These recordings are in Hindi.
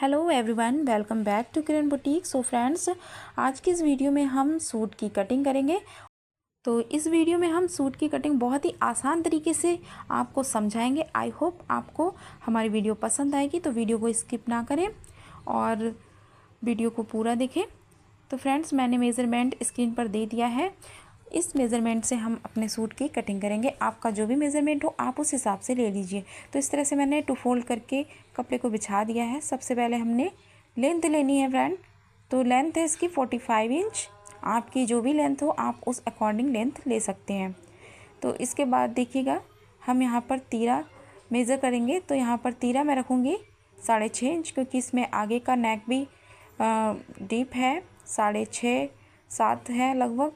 Hello everyone, welcome back to Kiran boutique. So friends, आज की इस वीडियो में हम सूट की कटिंग करेंगे। तो इस वीडियो में हम सूट की कटिंग बहुत ही आसान तरीके से आपको समझाएंगे। आई होप आपको हमारी वीडियो पसंद आएगी, तो वीडियो को स्किप ना करें और वीडियो को पूरा देखें। तो फ्रेंड्स, मैंने मेज़रमेंट स्क्रीन पर दे दिया है। इस मेज़रमेंट से हम अपने सूट की कटिंग करेंगे। आपका जो भी मेज़रमेंट हो आप उस हिसाब से ले लीजिए। तो इस तरह से मैंने 2 फोल्ड करके कपड़े को बिछा दिया है। सबसे पहले हमने लेंथ लेनी है फ्रेंड। तो लेंथ है इसकी 45 इंच। आपकी जो भी लेंथ हो आप उस अकॉर्डिंग लेंथ ले सकते हैं। तो इसके बाद देखिएगा, हम यहाँ पर तीरा मेज़र करेंगे। तो यहाँ पर तीरा मैं रखूँगी 6.5 इंच, क्योंकि इसमें आगे का नेक भी डीप है, 6.5 7 है लगभग,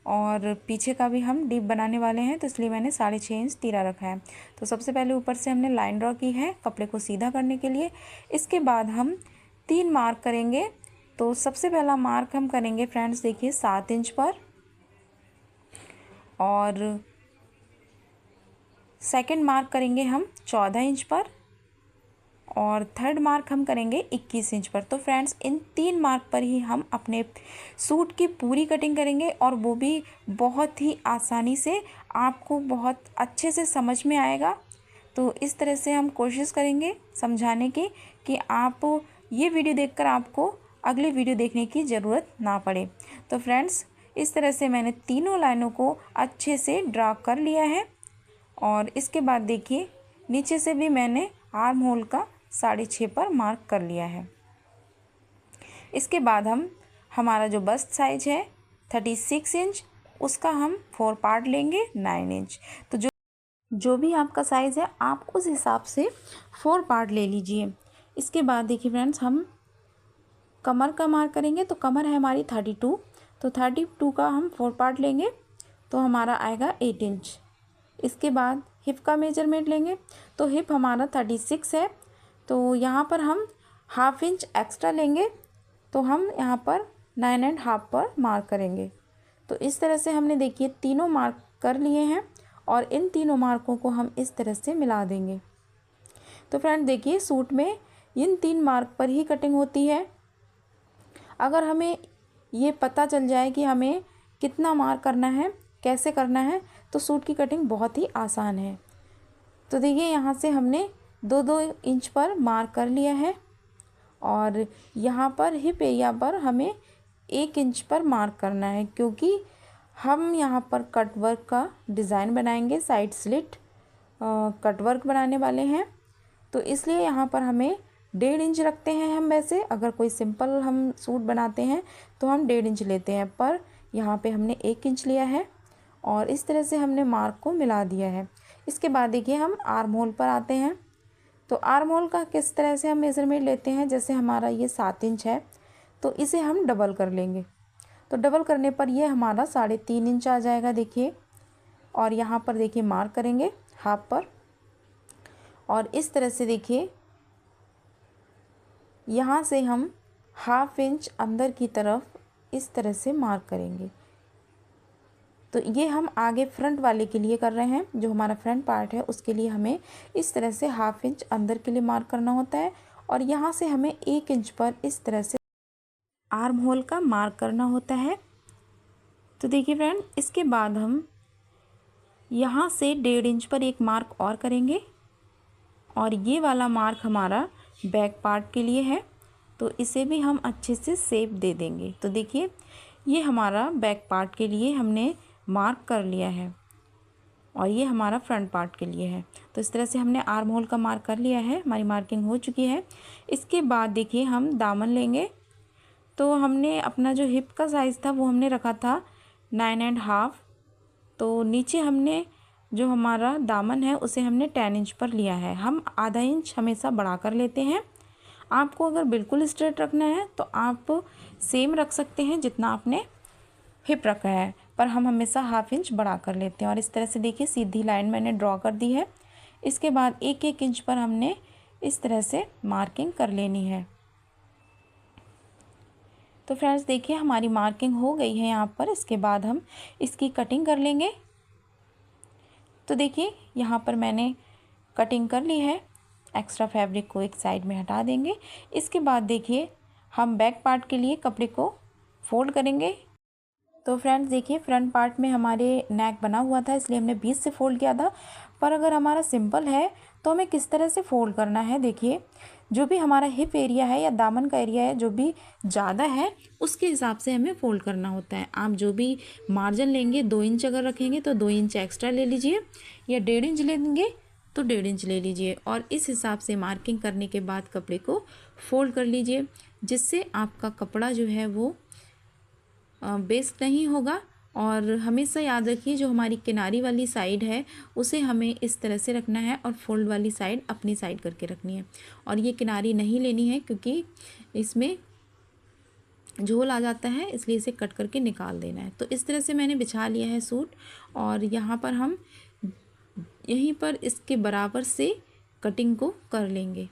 और पीछे का भी हम डीप बनाने वाले हैं, तो इसलिए मैंने 6.5 इंच तीरा रखा है। तो सबसे पहले ऊपर से हमने लाइन ड्रॉ की है कपड़े को सीधा करने के लिए। इसके बाद हम 3 मार्क करेंगे। तो सबसे पहला मार्क हम करेंगे फ्रेंड्स, देखिए 7 इंच पर, और सेकंड मार्क करेंगे हम 14 इंच पर, और थर्ड मार्क हम करेंगे 21 इंच पर। तो फ्रेंड्स, इन 3 मार्क पर ही हम अपने सूट की पूरी कटिंग करेंगे, और वो भी बहुत ही आसानी से, आपको बहुत अच्छे से समझ में आएगा। तो इस तरह से हम कोशिश करेंगे समझाने की कि आप ये वीडियो देखकर आपको अगली वीडियो देखने की ज़रूरत ना पड़े। तो फ्रेंड्स, इस तरह से मैंने तीनों लाइनों को अच्छे से ड्रा कर लिया है। और इसके बाद देखिए, नीचे से भी मैंने आर्म होल का 6.5 पर मार्क कर लिया है। इसके बाद हम हमारा जो बस्ट साइज है 36 इंच, उसका हम 4 पार्ट लेंगे 9 इंच। तो जो भी आपका साइज़ है आप उस हिसाब से 4 पार्ट ले लीजिए। इसके बाद देखिए फ्रेंड्स, हम कमर का मार्क करेंगे। तो कमर है हमारी 32, तो 32 का हम 4 पार्ट लेंगे, तो हमारा आएगा 8 इंच। इसके बाद हिप का मेजरमेंट लेंगे। तो हिप हमारा 36 है, तो यहाँ पर हम 1/2 इंच एक्स्ट्रा लेंगे, तो हम यहाँ पर 9.5 पर मार्क करेंगे। तो इस तरह से हमने देखिए तीनों मार्क कर लिए हैं, और इन तीनों मार्कों को हम इस तरह से मिला देंगे। तो फ्रेंड देखिए, सूट में इन 3 मार्क पर ही कटिंग होती है। अगर हमें ये पता चल जाए कि हमें कितना मार्क करना है, कैसे करना है, तो सूट की कटिंग बहुत ही आसान है। तो देखिए, यहाँ से हमने 2-2 इंच पर मार्क कर लिया है, और यहाँ पर हिप एरिया पर हमें 1 इंच पर मार्क करना है, क्योंकि हम यहाँ पर कट वर्क का डिज़ाइन बनाएंगे, साइड स्लिट कट वर्क बनाने वाले हैं। तो इसलिए यहाँ पर हमें 1.5 इंच रखते हैं हम। वैसे अगर कोई सिंपल हम सूट बनाते हैं तो हम 1.5 इंच लेते हैं, पर यहाँ पे हमने 1 इंच लिया है, और इस तरह से हमने मार्क को मिला दिया है। इसके बाद देखिए, हम आर्म होल पर आते हैं। तो आर्म होल का किस तरह से हम मेज़रमेंट लेते हैं, जैसे हमारा ये 7 इंच है, तो इसे हम डबल कर लेंगे। तो डबल करने पर ये हमारा 3.5 इंच आ जाएगा देखिए, और यहाँ पर देखिए मार्क करेंगे हाफ पर, और इस तरह से देखिए यहाँ से हम 1/2 इंच अंदर की तरफ इस तरह से मार्क करेंगे। तो ये हम आगे फ्रंट वाले के लिए कर रहे हैं, जो हमारा फ्रंट पार्ट है उसके लिए हमें इस तरह से 1/2 इंच अंदर के लिए मार्क करना होता है, और यहाँ से हमें 1 इंच पर इस तरह से आर्म होल का मार्क करना होता है। तो देखिए फ्रेंड, इसके बाद हम यहाँ से 1.5 इंच पर एक मार्क और करेंगे, और ये वाला मार्क हमारा बैक पार्ट के लिए है, तो इसे भी हम अच्छे से शेप दे देंगे। तो देखिए, ये हमारा बैक पार्ट के लिए हमने मार्क कर लिया है, और ये हमारा फ्रंट पार्ट के लिए है। तो इस तरह से हमने आर्म होल का मार्क कर लिया है, हमारी मार्किंग हो चुकी है। इसके बाद देखिए, हम दामन लेंगे। तो हमने अपना जो हिप का साइज़ था वो हमने रखा था 9.5, तो नीचे हमने जो हमारा दामन है उसे हमने 10 इंच पर लिया है। हम आधा इंच हमेशा बढ़ा कर लेते हैं। आपको अगर बिल्कुल स्ट्रेट रखना है तो आप सेम रख सकते हैं जितना आपने हिप रखा है, पर हम हमेशा 1/2 इंच बढ़ा कर लेते हैं। और इस तरह से देखिए, सीधी लाइन मैंने ड्रॉ कर दी है। इसके बाद 1-1 इंच पर हमने इस तरह से मार्किंग कर लेनी है। तो फ्रेंड्स देखिए, हमारी मार्किंग हो गई है यहाँ पर। इसके बाद हम इसकी कटिंग कर लेंगे। तो देखिए, यहाँ पर मैंने कटिंग कर ली है, एक्स्ट्रा फैब्रिक को एक साइड में हटा देंगे। इसके बाद देखिए हम बैक पार्ट के लिए कपड़े को फोल्ड करेंगे। तो फ्रेंड्स देखिए फ्रंट पार्ट में हमारे नेक बना हुआ था, इसलिए हमने बीच से फोल्ड किया था। पर अगर हमारा सिंपल है तो हमें किस तरह से फोल्ड करना है, देखिए जो भी हमारा हिप एरिया है या दामन का एरिया है जो भी ज़्यादा है उसके हिसाब से हमें फोल्ड करना होता है। आप जो भी मार्जिन लेंगे 2 इंच अगर रखेंगे तो 2 इंच एक्स्ट्रा ले लीजिए, या 1.5 इंच लेंगे तो 1.5 इंच ले लीजिए, और इस हिसाब से मार्किंग करने के बाद कपड़े को फोल्ड कर लीजिए, जिससे आपका कपड़ा जो है वो वेस्ट नहीं होगा। और हमेशा याद रखिए जो हमारी किनारी वाली साइड है उसे हमें इस तरह से रखना है और फोल्ड वाली साइड अपनी साइड करके रखनी है, और ये किनारी नहीं लेनी है क्योंकि इसमें झोल आ जाता है, इसलिए इसे कट करके निकाल देना है। तो इस तरह से मैंने बिछा लिया है सूट, और यहाँ पर हम यहीं पर इसके बराबर से कटिंग को कर लेंगे।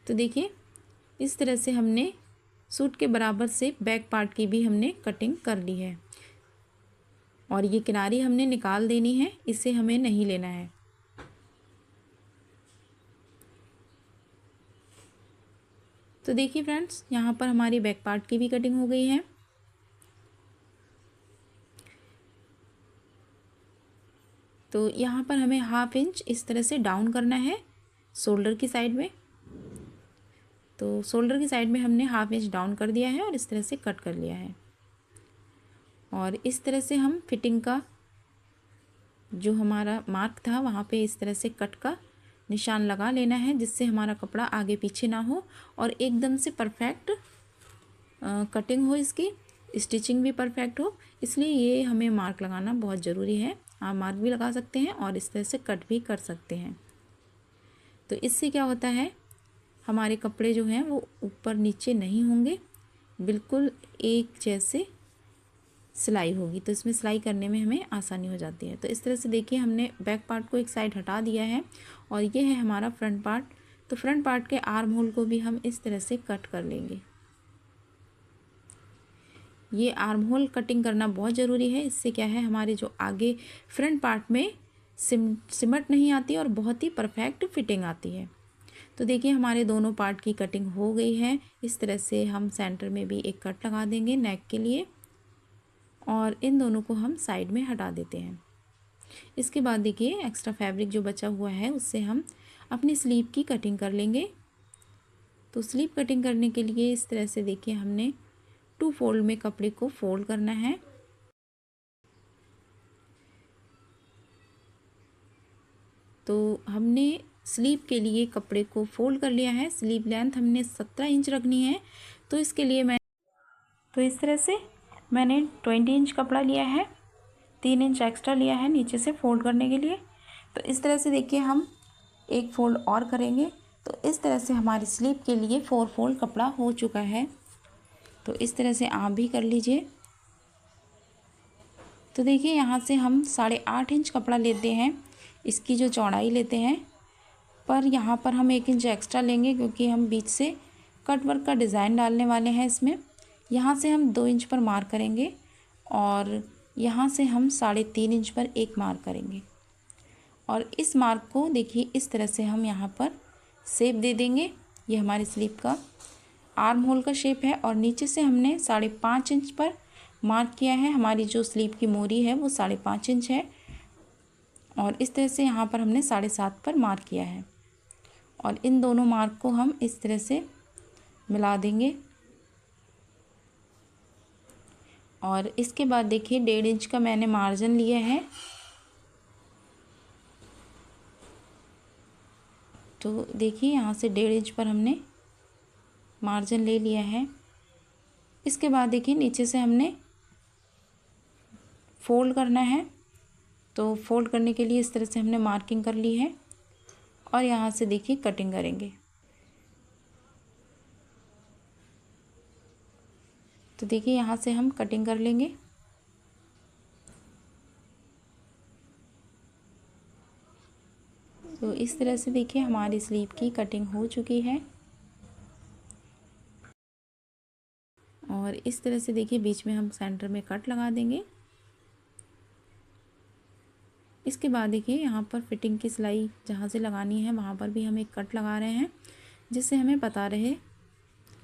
तो देखिए इस तरह से हमने सूट के बराबर से बैक पार्ट की भी हमने कटिंग कर ली है, और ये किनारी हमने निकाल देनी है, इसे हमें नहीं लेना है। तो देखिए फ्रेंड्स यहाँ पर हमारी बैक पार्ट की भी कटिंग हो गई है। तो यहाँ पर हमें 1/2 इंच इस तरह से डाउन करना है शोल्डर की साइड में। तो शोल्डर की साइड में हमने 1/2 इंच डाउन कर दिया है और इस तरह से कट कर लिया है, और इस तरह से हम फिटिंग का जो हमारा मार्क था वहाँ पे इस तरह से कट का निशान लगा लेना है, जिससे हमारा कपड़ा आगे पीछे ना हो और एकदम से परफेक्ट कटिंग हो, इसकी स्टिचिंग भी परफेक्ट हो। इसलिए ये हमें मार्क लगाना बहुत ज़रूरी है। आप मार्क भी लगा सकते हैं और इस तरह से कट भी कर सकते हैं। तो इससे क्या होता है हमारे कपड़े जो हैं वो ऊपर नीचे नहीं होंगे, बिल्कुल एक जैसे सिलाई होगी, तो इसमें सिलाई करने में हमें आसानी हो जाती है। तो इस तरह से देखिए हमने बैक पार्ट को एक साइड हटा दिया है, और ये है हमारा फ्रंट पार्ट। तो फ्रंट पार्ट के आर्म होल को भी हम इस तरह से कट कर लेंगे। ये आर्म होल कटिंग करना बहुत ज़रूरी है, इससे क्या है हमारे जो आगे फ्रंट पार्ट में सिमट नहीं आती और बहुत ही परफेक्ट फिटिंग आती है। तो देखिए हमारे दोनों पार्ट की कटिंग हो गई है। इस तरह से हम सेंटर में भी एक कट लगा देंगे नेक के लिए, और इन दोनों को हम साइड में हटा देते हैं। इसके बाद देखिए एक्स्ट्रा फैब्रिक जो बचा हुआ है उससे हम अपनी स्लीव की कटिंग कर लेंगे। तो स्लीव कटिंग करने के लिए इस तरह से देखिए हमने 2 फोल्ड में कपड़े को फोल्ड करना है। तो हमने स्लीव के लिए कपड़े को फोल्ड कर लिया है। स्लीव लेंथ हमने 17 इंच रखनी है, तो इसके लिए तो इस तरह से मैंने 20 इंच कपड़ा लिया है, 3 इंच एक्स्ट्रा लिया है नीचे से फोल्ड करने के लिए। तो इस तरह से देखिए हम एक फोल्ड और करेंगे। तो इस तरह से हमारी स्लीव के लिए 4 फोल्ड कपड़ा हो चुका है। तो इस तरह से आप भी कर लीजिए। तो देखिए यहाँ से हम 8.5 इंच कपड़ा लेते हैं, इसकी जो चौड़ाई लेते हैं, पर यहाँ पर हम 1 इंच एक्स्ट्रा लेंगे क्योंकि हम बीच से कट वर्क का डिज़ाइन डालने वाले हैं इसमें। यहाँ से हम 2 इंच पर मार्क करेंगे, और यहाँ से हम 3.5 इंच पर एक मार्क करेंगे, और इस मार्क को देखिए इस तरह से हम यहाँ पर शेप दे देंगे। ये हमारी स्लीव का आर्म होल का शेप है, और नीचे से हमने 5.5 इंच पर मार्क किया है। हमारी जो स्लीव की मोरी है वो 5.5 इंच है, और इस तरह से यहाँ पर हमने 7.5 पर मार्क किया है, और इन दोनों मार्क को हम इस तरह से मिला देंगे। और इसके बाद देखिए 1.5 इंच का मैंने मार्जिन लिया है। तो देखिए यहाँ से 1.5 इंच पर हमने मार्जिन ले लिया है। इसके बाद देखिए नीचे से हमने फोल्ड करना है। तो फोल्ड करने के लिए इस तरह से हमने मार्किंग कर ली है, और यहाँ से देखिए कटिंग करेंगे। तो देखिए यहाँ से हम कटिंग कर लेंगे। तो इस तरह से देखिए हमारी स्लीव की कटिंग हो चुकी है, और इस तरह से देखिए बीच में हम सेंटर में कट लगा देंगे। इसके बाद देखिए यहाँ पर फिटिंग की सिलाई जहाँ से लगानी है वहाँ पर भी हम एक कट लगा रहे हैं, जिससे हमें पता रहे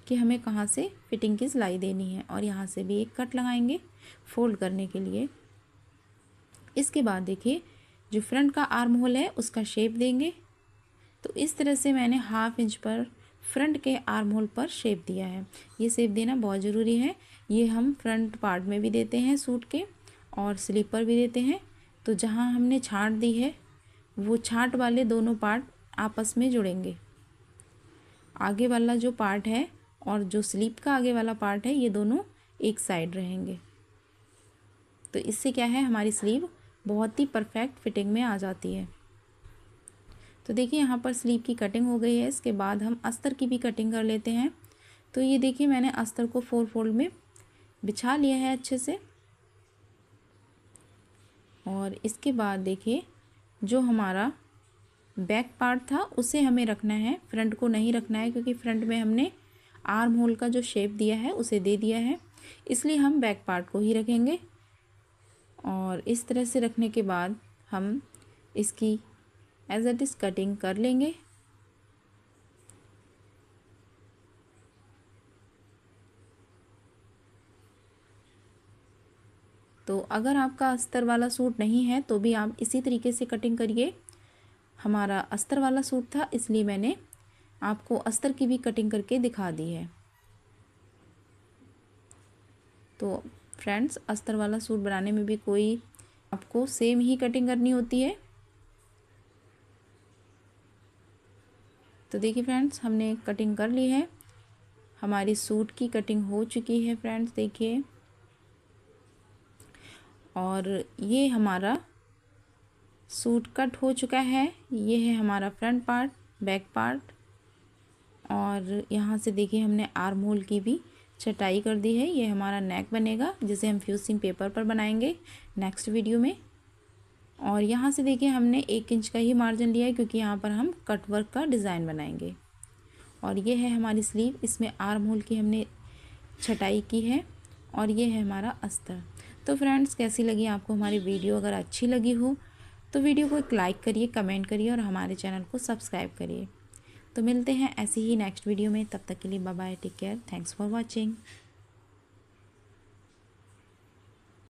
कि हमें कहाँ से फिटिंग की सिलाई देनी है। और यहाँ से भी एक कट लगाएंगे फोल्ड करने के लिए। इसके बाद देखिए जो फ्रंट का आर्म होल है उसका शेप देंगे। तो इस तरह से मैंने 1/2 इंच पर फ्रंट के आर्म होल पर शेप दिया है। ये शेप देना बहुत ज़रूरी है। ये हम फ्रंट पार्ट में भी देते हैं सूट के और स्लीव पर भी देते हैं। तो जहाँ हमने छांट दी है वो छांट वाले दोनों पार्ट आपस में जुड़ेंगे। आगे वाला जो पार्ट है और जो स्लीव का आगे वाला पार्ट है ये दोनों एक साइड रहेंगे। तो इससे क्या है, हमारी स्लीव बहुत ही परफेक्ट फिटिंग में आ जाती है। तो देखिए यहाँ पर स्लीव की कटिंग हो गई है। इसके बाद हम अस्तर की भी कटिंग कर लेते हैं। तो ये देखिए मैंने अस्तर को 4 फोल्ड में बिछा लिया है अच्छे से। और इसके बाद देखिए जो हमारा बैक पार्ट था उसे हमें रखना है, फ्रंट को नहीं रखना है, क्योंकि फ्रंट में हमने आर्म होल का जो शेप दिया है उसे दे दिया है, इसलिए हम बैक पार्ट को ही रखेंगे। और इस तरह से रखने के बाद हम इसकी एज इट इज़ कटिंग कर लेंगे। तो अगर आपका अस्तर वाला सूट नहीं है तो भी आप इसी तरीके से कटिंग करिए। हमारा अस्तर वाला सूट था इसलिए मैंने आपको अस्तर की भी कटिंग करके दिखा दी है। तो फ्रेंड्स अस्तर वाला सूट बनाने में भी कोई आपको सेम ही कटिंग करनी होती है। तो देखिए फ्रेंड्स हमने कटिंग कर ली है, हमारी सूट की कटिंग हो चुकी है फ्रेंड्स देखिए। और ये हमारा सूट कट हो चुका है। ये है हमारा फ्रंट पार्ट, बैक पार्ट। और यहाँ से देखिए हमने आर्म होल की भी छटाई कर दी है। ये हमारा नेक बनेगा जिसे हम फ्यूजिंग पेपर पर बनाएंगे नेक्स्ट वीडियो में। और यहाँ से देखिए हमने 1 इंच का ही मार्जिन लिया है क्योंकि यहाँ पर हम कट वर्क का डिज़ाइन बनाएंगे। और ये है हमारी स्लीव, इसमें आर्म होल की हमने छटाई की है। और ये है हमारा अस्तर। तो फ्रेंड्स कैसी लगी आपको हमारी वीडियो? अगर अच्छी लगी हो तो वीडियो को एक लाइक करिए, कमेंट करिए और हमारे चैनल को सब्सक्राइब करिए। तो मिलते हैं ऐसे ही नेक्स्ट वीडियो में, तब तक के लिए bye bye, take care, thanks for watching.